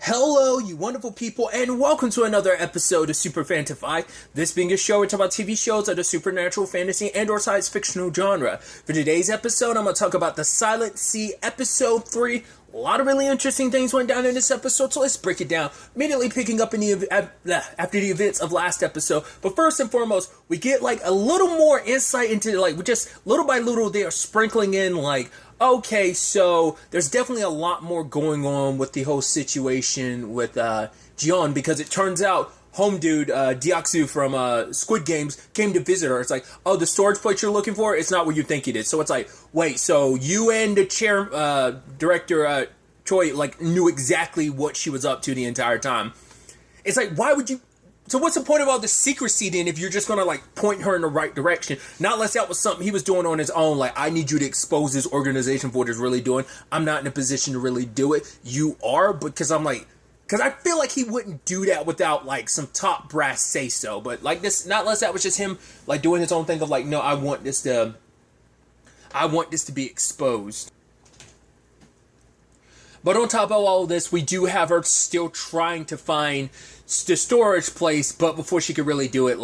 Hello, you wonderful people, and welcome to another episode of Super-Fanta-Fi. This being a show, we talk about TV shows of the supernatural, fantasy, and or science fictional genre. For today's episode, I'm going to talk about The Silent Sea, Episode 3. A lot of really interesting things went down in this episode, so let's break it down. Immediately picking up after the events of last episode. But first and foremost, we get a little more insight into just little by little they are sprinkling in okay, so there's definitely a lot more going on with the whole situation with Jiyeon, because it turns out home dude Deoksu from Squid Games came to visit her. It's oh, the storage place you're looking for, it's not what you think it is. So it's wait, so you and the director Choi knew exactly what she was up to the entire time. It's why would you? So what's the point of all the secrecy then if you're just going to point her in the right direction? Not unless that was something he was doing on his own. I need you to expose this organization for what it's really doing. I'm not in a position to really do it. You are, because because I feel like he wouldn't do that without some top brass say so. But this, not unless that was just him doing his own thing of no, I want this to be exposed. But on top of all of this, we do have her still trying to find the storage place, but before she could really do it,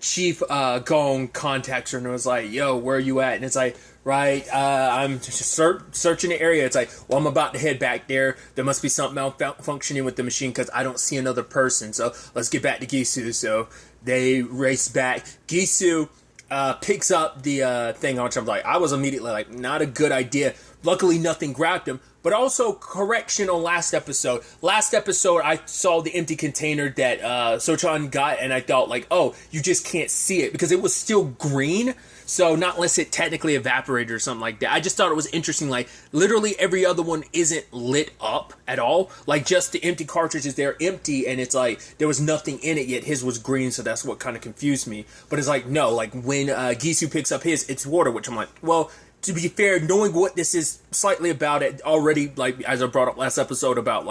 Chief Gong contacts her and was yo, where are you at? And it's right, I'm just searching the area. It's well, I'm about to head back there. There must be something malfunctioning with the machine because I don't see another person. So let's get back to Gisu. So they race back. Gisu picks up the thing on which I'm I was immediately not a good idea. Luckily, nothing grabbed him. But also, correction on last episode. Last episode, I saw the empty container that Sochan got, and I thought, oh, you just can't see it, because it was still green, so not unless it technically evaporated or something like that. I just thought it was interesting, literally every other one isn't lit up at all. Just the empty cartridges, they're empty, and it's there was nothing in it, yet his was green, so that's what kind of confused me. But it's no, when Gisu picks up his, it's water, which I'm well, to be fair, knowing what this is slightly about it already, as I brought up last episode about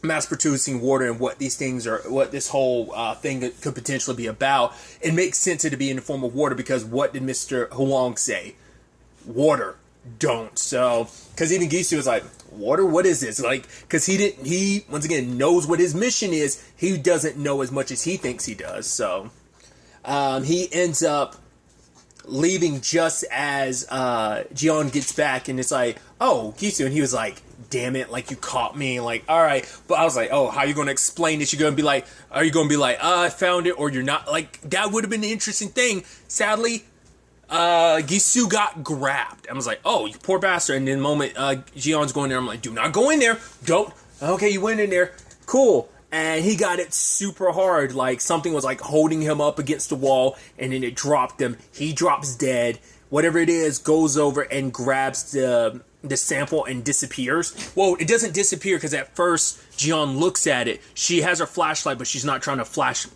mass producing water and what these things are, what this whole thing could potentially be about, it makes sense to be in the form of water, because what did Mr. Huang say? Water, don't. So, because even Gisu was water, what is this? Because he once again knows what his mission is. He doesn't know as much as he thinks he does. So, he ends up leaving just as Jiyeon gets back, and it's oh, Gisu, and he was damn it, you caught me, alright, but I was oh, how are you going to explain this? You're going to be are you going to be I found it, or you're not? That would have been the interesting thing. Sadly, Gisu got grabbed. I was oh, you poor bastard, and in the moment Jiyeon's going there, I'm do not go in there, don't. Okay, you went in there, cool. And he got it super hard, something was holding him up against the wall, and then it dropped him. He drops dead. Whatever it is goes over and grabs the sample and disappears. Well, it doesn't disappear, because at first Jiyeon looks at it. She has her flashlight, but she's not trying to flash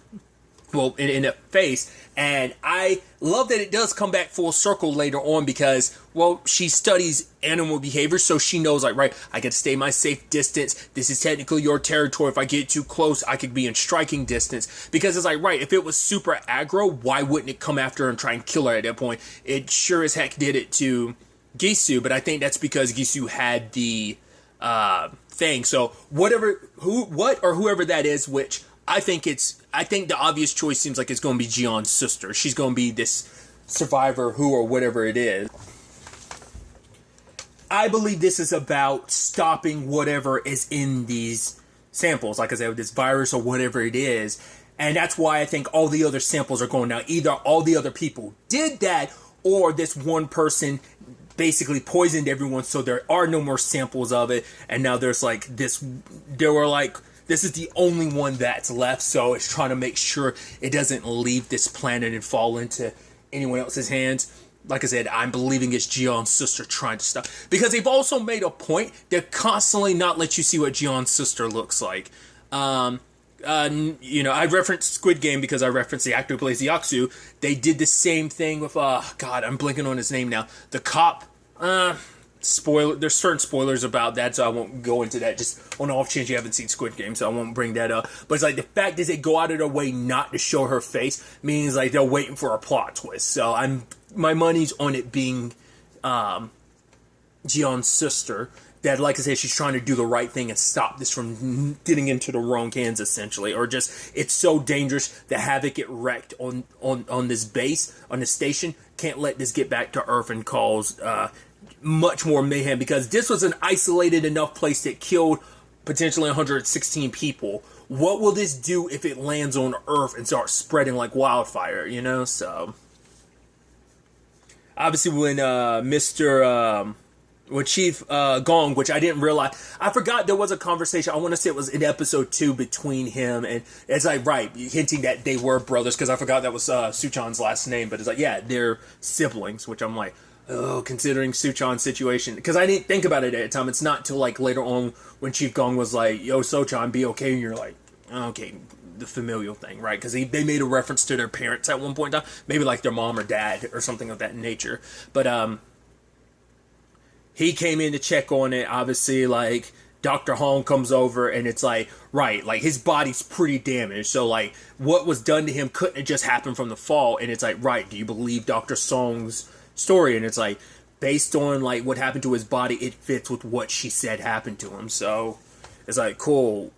in the face. And I love that it does come back full circle later on, because, she studies animal behavior, so she knows, right, I gotta stay my safe distance. This is technically your territory. If I get too close, I could be in striking distance. Because it's right, if it was super aggro, why wouldn't it come after her and try and kill her at that point? It sure as heck did it to Gisu, but I think that's because Gisu had the thing. So whoever that is, which I think the obvious choice seems like it's going to be Jiyeon's sister. She's going to be this survivor or whatever it is. I believe this is about stopping whatever is in these samples, like I said, this virus or whatever it is. And that's why I think all the other samples are going out. Either all the other people did that, or this one person basically poisoned everyone, so there are no more samples of it. And now there's this is the only one that's left, so it's trying to make sure it doesn't leave this planet and fall into anyone else's hands. Like I said, I'm believing it's Jiyeon's sister trying to stop. Because they've also made a point to constantly not let you see what Jiyeon's sister looks like. I referenced Squid Game because I referenced the actor who plays Deoksu. They did the same thing with, God, I'm blanking on his name now. The cop, there's certain spoilers about that, so I won't go into that. Just on the off chance you haven't seen Squid Game, so I won't bring that up. But it's the fact is they go out of their way not to show her face means they're waiting for a plot twist. So my money's on it being Jiyeon's sister. that, like I said, she's trying to do the right thing and stop this from getting into the wrong hands, essentially, or just it's so dangerous to have it get wrecked on this base, on this station. Can't let this get back to Earth and cause much more mayhem, because this was an isolated enough place that killed potentially 116 people. What will this do if it lands on Earth and starts spreading like wildfire, you know? So, obviously when when Chief Gong, which I didn't realize, I forgot there was a conversation, I want to say it was in episode 2 between him and, it's like, right, hinting that they were brothers, because I forgot that was Suchan's last name, but it's like, yeah, they're siblings, which I'm like, oh, considering Suchan's situation, because I didn't think about it at the time. It's not till like later on when Chief Gong was like, yo, Suchan, be okay, and you're like, okay, the familial thing, right? Because they made a reference to their parents at one point in time, maybe like their mom or dad or something of that nature, but he came in to check on it. Obviously, like, Dr. Hong comes over, and it's like, right, like, his body's pretty damaged. So, like, what was done to him couldn't have just happened from the fall. And it's like, right, do you believe Dr. Song's story? And it's like, based on, like, what happened to his body, it fits with what she said happened to him. So, it's like, cool.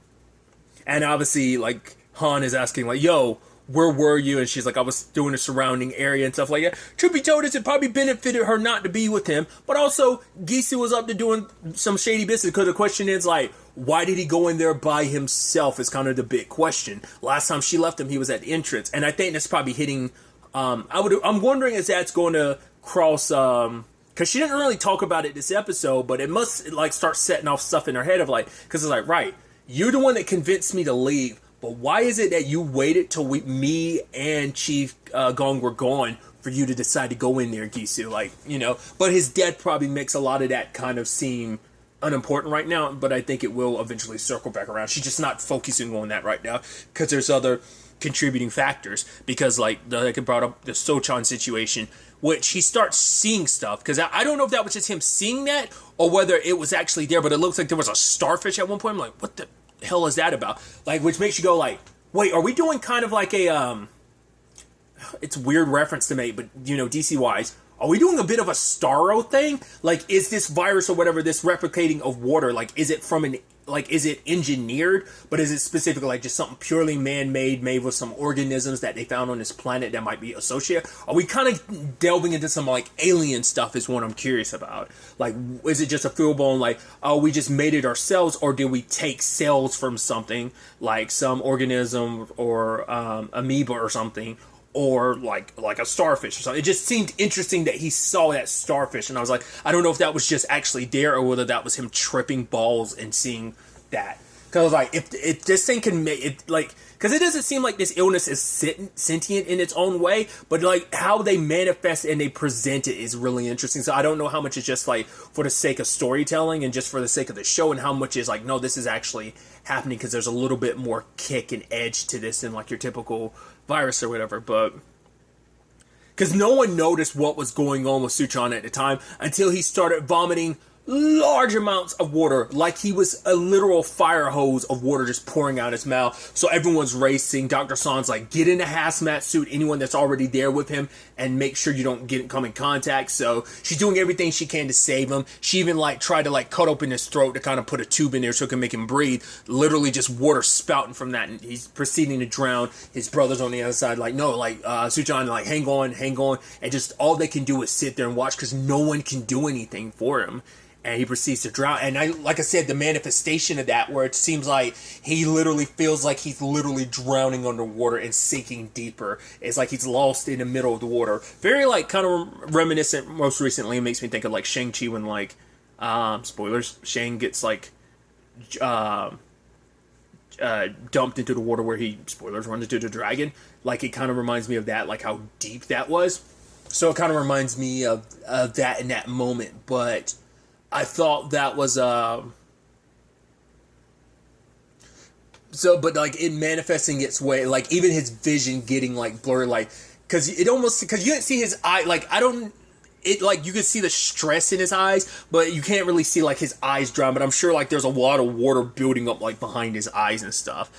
And obviously, like, Han is asking, like, yo, where were you? And she's like, I was doing the surrounding area and stuff like that. Truth be told, it probably benefited her not to be with him. But also, Gisu was up to doing some shady business. Because the question is, like, why did he go in there by himself is kind of the big question. Last time she left him, he was at the entrance. And I think that's probably hitting... I'm wondering if that's going to cross... because she didn't really talk about it this episode, but it must, like, start setting off stuff in her head of, like... Because it's like, right, you're the one that convinced me to leave. But why is it that you waited till me and Chief Gong were gone for you to decide to go in there, Gisu? Like, you know, but his death probably makes a lot of that kind of seem unimportant right now, but I think it will eventually circle back around. She's just not focusing on that right now because there's other contributing factors. Because, like I brought up the Sochan situation, which he starts seeing stuff. Because I don't know if that was just him seeing that or whether it was actually there, but it looks like there was a starfish at one point. I'm like, what the hell is that about? Like, which makes you go like, wait, are we doing kind of like a it's a weird reference to make, but you know, DC wise, are we doing a bit of a Starro thing? Like, is this virus or whatever, this replicating of water, like, is it from an, like, is it engineered, but is it specifically like just something purely man-made, made with some organisms that they found on this planet that might be associated? Are we kind of delving into some, like, alien stuff is what I'm curious about. Like, is it just a full-blown, like, oh, we just made it ourselves, or did we take cells from something, like some organism or amoeba or something, or like a starfish or something? It just seemed interesting that he saw that starfish, and I was like, I don't know if that was just actually there or whether that was him tripping balls and seeing that. Because I was like, if this thing can make it, like, because it doesn't seem like this illness is sentient in its own way, but like how they manifest and they present it is really interesting. So I don't know how much is just like for the sake of storytelling and just for the sake of the show, and how much is like, no, this is actually happening because there's a little bit more kick and edge to this than like your typical virus or whatever. But because no one noticed what was going on with Suchan at the time until he started vomiting large amounts of water, like he was a literal fire hose of water just pouring out his mouth. So everyone's racing. Dr. Son's like, get in a hazmat suit, anyone that's already there with him, and make sure you don't come in contact. So she's doing everything she can to save him. She even like tried to like cut open his throat to kind of put a tube in there so it can make him breathe. Literally just water spouting from that, and he's proceeding to drown. His brother's on the other side like, no, like Suchan, like, hang on, and just all they can do is sit there and watch because no one can do anything for him. And he proceeds to drown. And like I said, the manifestation of that, where it seems like he literally feels like he's literally drowning underwater and sinking deeper. It's like he's lost in the middle of the water. Very like kind of reminiscent. Most recently, it makes me think of like Shang-Chi when like spoilers, Shang gets like dumped into the water where he, spoilers, runs into the dragon. Like, it kind of reminds me of that, like how deep that was. So it kind of reminds me of that in that moment. But I thought that was but like it manifesting its way, like even his vision getting like blurry, like because you didn't see his eye, like you could see the stress in his eyes, but you can't really see like his eyes dry. But I'm sure like there's a lot of water building up like behind his eyes and stuff,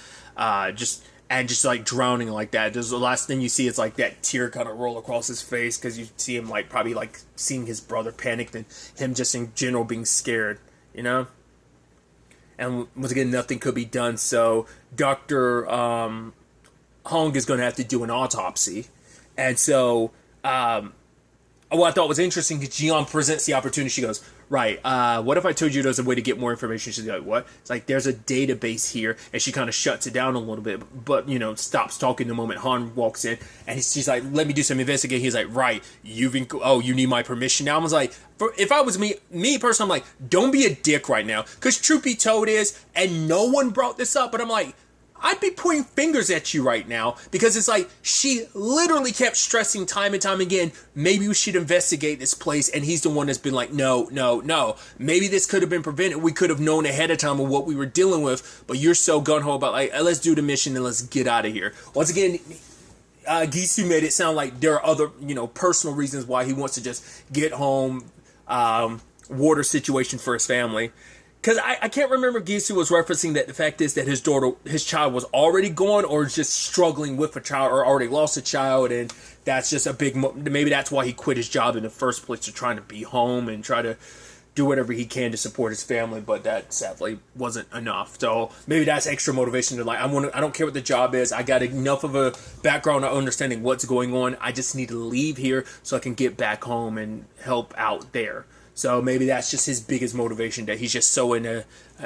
just like drowning like that. There's the last thing you see is like that tear kind of roll across his face because you see him like probably like seeing his brother panicked and him just in general being scared. you know? And once again, nothing could be done, so Dr. Hong is going to have to do an autopsy. And so, what I thought was interesting is Jian presents the opportunity. She goes, right, what if I told you there's a way to get more information? She's like, what? It's like, there's a database here. And she kind of shuts it down a little bit, but, stops talking the moment Han walks in. And she's like, let me do some investigating. He's like, right, you need my permission now? I was like, if I was me personally, I'm like, don't be a dick right now. Because truth be told is, and no one brought this up, but I'm like, I'd be pointing fingers at you right now, because it's like she literally kept stressing time and time again, maybe we should investigate this place, and he's the one that's been like, no. Maybe this could have been prevented. We could have known ahead of time of what we were dealing with, but you're so gun-ho about like, let's do the mission and let's get out of here. Once again, Gisu made it sound like there are other, personal reasons why he wants to just get home, water situation for his family. Because I can't remember if Gisu was referencing that the fact is that his child was already gone, or just struggling with a child, or already lost a child, and that's just a big, maybe that's why he quit his job in the first place, to trying to be home and try to do whatever he can to support his family, but that sadly wasn't enough. So maybe that's extra motivation to like, I don't care what the job is, I got enough of a background of understanding what's going on, I just need to leave here so I can get back home and help out there. So maybe that's just his biggest motivation, that he's just so in a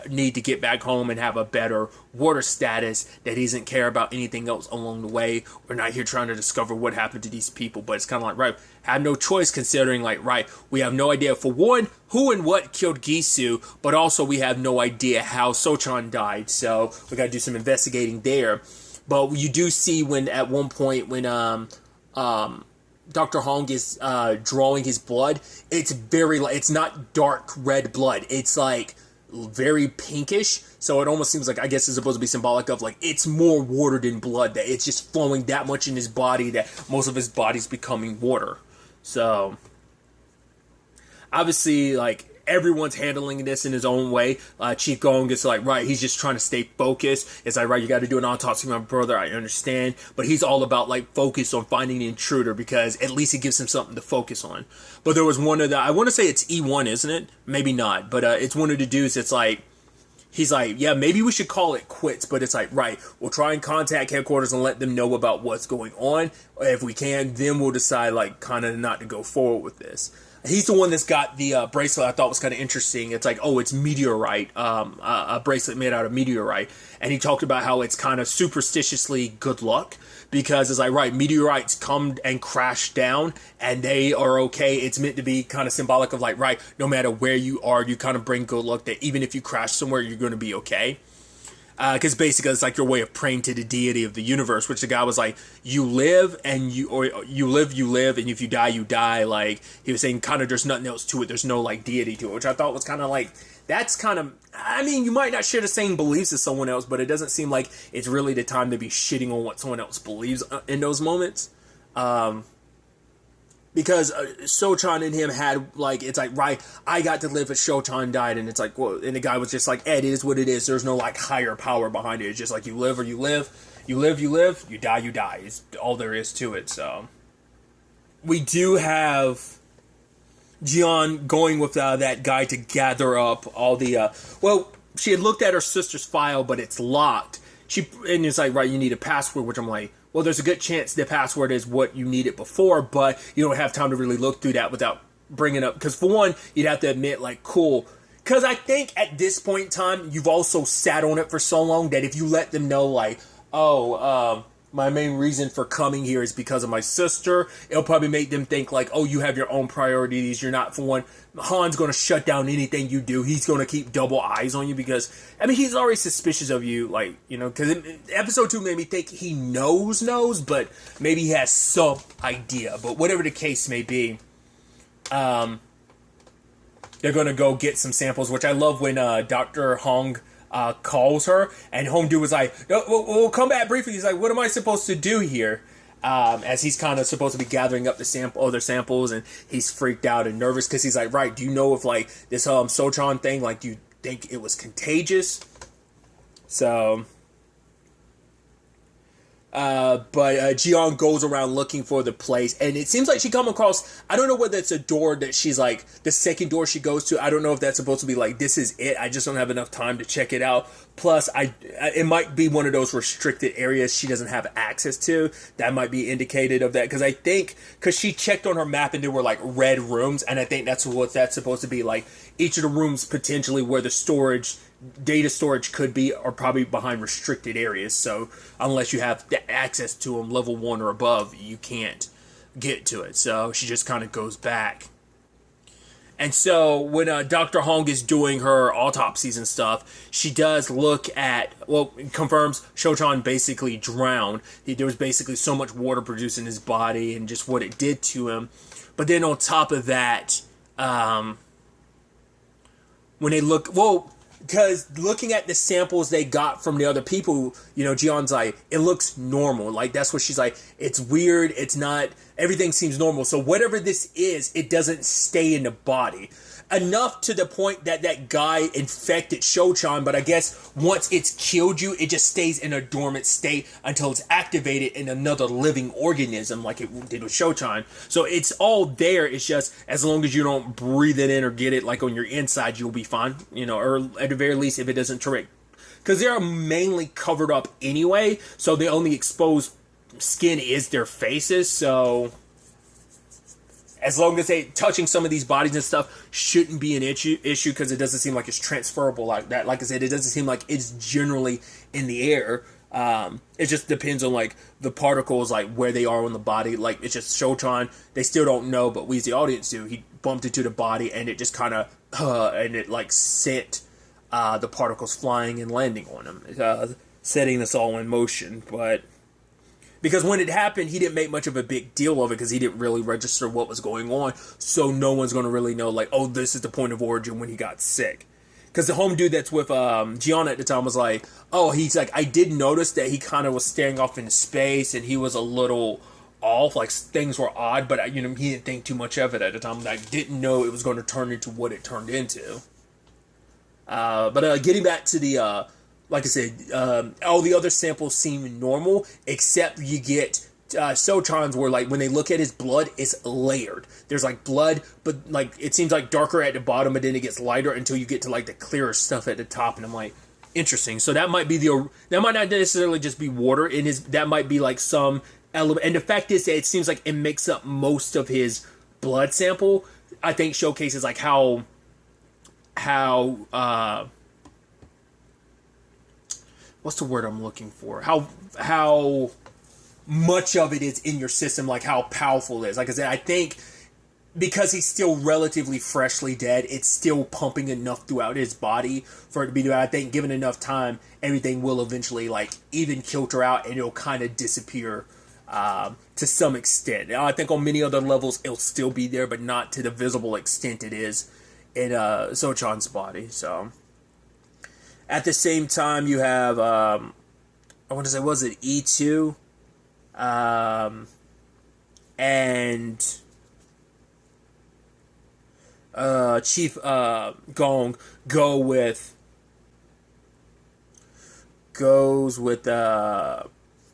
need to get back home and have a better water status that he doesn't care about anything else along the way. We're not here trying to discover what happened to these people, but it's kind of like, right, have no choice, considering like, right, we have no idea, for one, who and what killed Gisu, but also we have no idea how Sochan died, so we got to do some investigating there. But you do see when at one point when Dr. Hong is drawing his blood, it's not dark red blood. It's like very pinkish. So it almost seems like, I guess it's supposed to be symbolic of like, it's more water than blood, that it's just flowing that much in his body that most of his body's becoming water. So obviously, like, everyone's handling this in his own way. Chief Gong is like, right, he's just trying to stay focused. It's like, right, you got to do an autopsy on my brother, I understand. But he's all about, like, focus on finding the intruder, because at least it gives him something to focus on. But there was one of the, I want to say it's E1, isn't it? Maybe not. But it's one of the dudes that's like, he's like, yeah, maybe we should call it quits. But it's like, right, we'll try and contact headquarters and let them know about what's going on. If we can, then we'll decide, like, kind of not to go forward with this. He's the one that's got the bracelet I thought was kind of interesting. It's like, oh, it's meteorite, a bracelet made out of meteorite. And he talked about how it's kind of superstitiously good luck, because it's like, right, meteorites come and crash down and they are okay. It's meant to be kind of symbolic of like, right, no matter where you are, you kind of bring good luck, that even if you crash somewhere, you're going to be okay. Because basically it's like your way of praying to the deity of the universe, which the guy was like, you live, and you live, and if you die, you die. Like, he was saying, kind of, there's nothing else to it. There's no, like, deity to it, which I thought was kind of like, that's kind of, I mean, you might not share the same beliefs as someone else, but it doesn't seem like it's really the time to be shitting on what someone else believes in those moments. Because Sochan and him had, like, it's like, right, I got to live, but Sochan died, and it's like, well, and the guy was just like, Ed, it is what it is. There's no, like, higher power behind it. It's just like, you live or you live, you live, you die, you die. It's all there is to it, so. We do have Jian going with that guy to gather up all the, well, she had looked at her sister's file, but it's locked. And it's like, right, you need a password, which I'm like, well, there's a good chance the password is what you needed before, but you don't have time to really look through that without bringing up. Because for one, you'd have to admit, like, cool. Because I think at this point in time, you've also sat on it for so long that if you let them know, like, oh, my main reason for coming here is because of my sister, it'll probably make them think like, oh, you have your own priorities. You're not, for one, Han's going to shut down anything you do. He's going to keep double eyes on you because, I mean, he's already suspicious of you, like, you know, because episode 2 made me think he knows, but maybe he has some idea. But whatever the case may be, they're going to go get some samples, which I love when Dr. Hong calls her, and Hongdu was like, no, we'll come back briefly. He's like, what am I supposed to do here? As he's kind of supposed to be gathering up the other samples, and he's freaked out and nervous because he's like, right, do you know if like this Sochan thing, like, do you think it was contagious? So But Jiyeon goes around looking for the place, and it seems like she come across, I don't know whether it's a door that she's like, the second door she goes to, I don't know if that's supposed to be like, this is it, I just don't have enough time to check it out. Plus, it might be one of those restricted areas she doesn't have access to. That might be indicated of that, because she checked on her map and there were like red rooms, and I think that's what that's supposed to be, like each of the rooms potentially where the data storage could be are probably behind restricted areas. So unless you have access to them level 1 or above, you can't get to it. So she just kind of goes back. And so when Dr. Hong is doing her autopsies and stuff, she does look at, confirms Shochan basically drowned. There was basically so much water produced in his body and just what it did to him. But then on top of that, when they look, because looking at the samples they got from the other people, Jiyeon's like, it looks normal. Like, that's what she's like, it's weird, it's not, everything seems normal. So whatever this is, it doesn't stay in the body. Enough to the point that that guy infected Shochan, but I guess once it's killed you, it just stays in a dormant state until it's activated in another living organism like it did with Shochan. So it's all there, it's just as long as you don't breathe it in or get it like on your inside, you'll be fine, or at the very least if it doesn't direct. Because they are mainly covered up anyway, so the only exposed skin is their faces, so as long as they touching some of these bodies and stuff shouldn't be an issue because it doesn't seem like it's transferable like that. Like I said, it doesn't seem like it's generally in the air. It just depends on like the particles, like where they are on the body. Like it's just Shochan, they still don't know, but we as the audience do. He bumped into the body and it just kind of and it like sent the particles flying and landing on him, setting this all in motion. But because when it happened, he didn't make much of a big deal of it because he didn't really register what was going on. So no one's going to really know, like, oh, this is the point of origin when he got sick. Because the home dude that's with Jiyeon at the time was like, oh, he's like, I did notice that he kind of was staring off into space and he was a little off, like things were odd, but he didn't think too much of it at the time. Like, didn't know it was going to turn into what it turned into. But getting back to the like I said, all the other samples seem normal, except you get Shochan's where, like, when they look at his blood, it's layered. There's, like, blood, but, like, it seems, like, darker at the bottom, but then it gets lighter until you get to, like, the clearer stuff at the top, and I'm like, interesting. So that might be that might not necessarily just be water in his, that might be, like, some element, and the fact is that it seems like it makes up most of his blood sample, I think showcases, like, how what's the word I'm looking for? How much of it is in your system, like how powerful it is. Like I said, I think because he's still relatively freshly dead, it's still pumping enough throughout his body for it to be there. I think given enough time, everything will eventually like even filter out and it'll kind of disappear to some extent. Now, I think on many other levels it'll still be there, but not to the visible extent it is in Sochan's body. So at the same time, you have, I want to say, was it E2? And Chief Gong goes with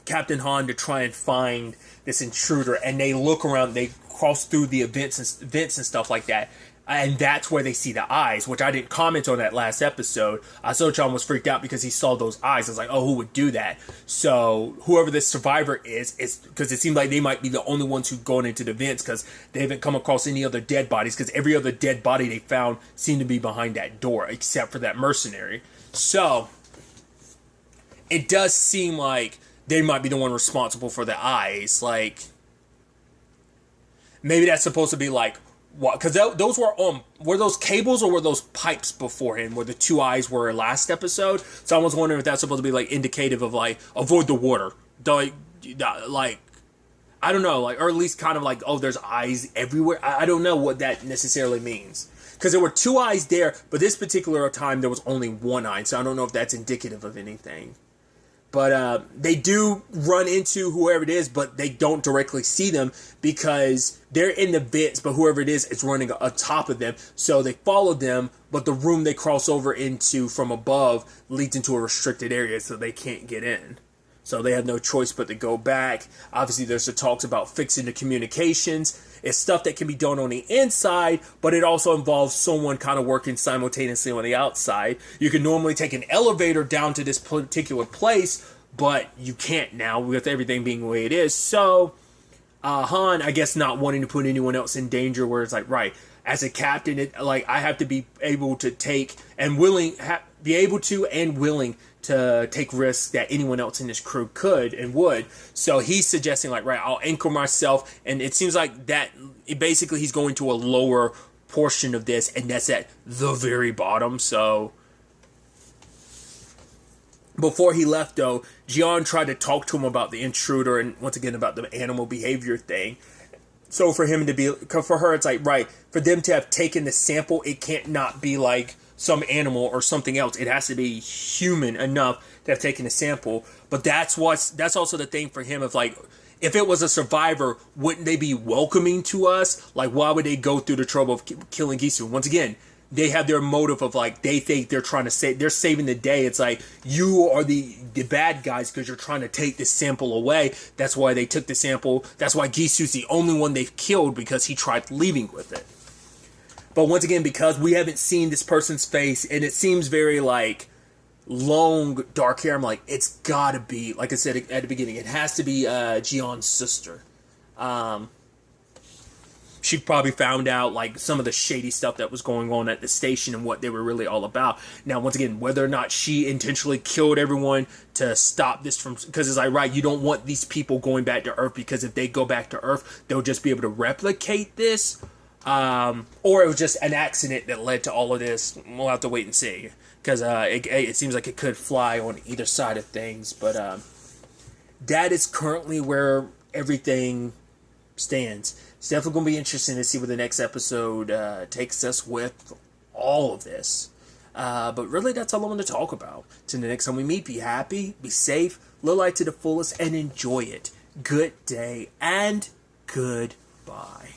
Captain Han to try and find this intruder, and they look around, they cross through the vents and stuff like that. And that's where they see the eyes, which I didn't comment on that last episode. Sochan was freaked out because he saw those eyes. I was like, oh, who would do that? So whoever this survivor is because it seemed like they might be the only ones who've gone into the vents because they haven't come across any other dead bodies because every other dead body they found seemed to be behind that door except for that mercenary. So it does seem like they might be the one responsible for the eyes. Like, maybe that's supposed to be like, what? Because those were those cables or were those pipes beforehand where the two eyes were last episode? So I was wondering if that's supposed to be like indicative of like avoid the water, like I don't know, like, or at least kind of like, oh, there's eyes everywhere. I don't know what that necessarily means because there were two eyes there, but this particular time there was only one eye, so I don't know if that's indicative of anything. But they do run into whoever it is, but they don't directly see them because they're in the vents, but whoever it is running atop of them. So they follow them, but the room they cross over into from above leads into a restricted area, so they can't get in. So they have no choice but to go back. Obviously, there's the talks about fixing the communications. It's stuff that can be done on the inside, but it also involves someone kind of working simultaneously on the outside. You can normally take an elevator down to this particular place, but you can't now with everything being the way it is. So Han, I guess, not wanting to put anyone else in danger, where it's like, right, as a captain, I have to be able to take and willing, be able to and willing to take risks that anyone else in this crew could and would. So he's suggesting, like, right, I'll anchor myself, and it seems like that basically he's going to a lower portion of this, and that's at the very bottom. So before he left, though, Jian tried to talk to him about the intruder and once again about the animal behavior thing. So for him to be, for her, it's like, right, for them to have taken the sample, it can't not be like some animal or something else. It has to be human enough to have taken a sample. But that's also the thing for him of, like, if it was a survivor, wouldn't they be welcoming to us? Like, why would they go through the trouble of killing Gisu? Once again, they have their motive of, like, they think they're trying to save, they're saving the day. It's like, you are the bad guys because you're trying to take this sample away. That's why they took the sample. That's why Gisu's the only one they've killed, because he tried leaving with it. But once again, because we haven't seen this person's face, and it seems very, like, long, dark hair, I'm like, it's gotta be, like I said at the beginning, it has to be Jian's sister. She probably found out, like, some of the shady stuff that was going on at the station and what they were really all about. Now, once again, whether or not she intentionally killed everyone to stop this from, because it's like, right, you don't want these people going back to Earth, because if they go back to Earth, they'll just be able to replicate this. Or it was just an accident that led to all of this. We'll have to wait and see, because it seems like it could fly on either side of things. But that is currently where everything stands. It's definitely going to be interesting to see where the next episode takes us with all of this. But really, that's all I want to talk about. Till the next time we meet, be happy, be safe, live life to the fullest, and enjoy it. Good day and goodbye.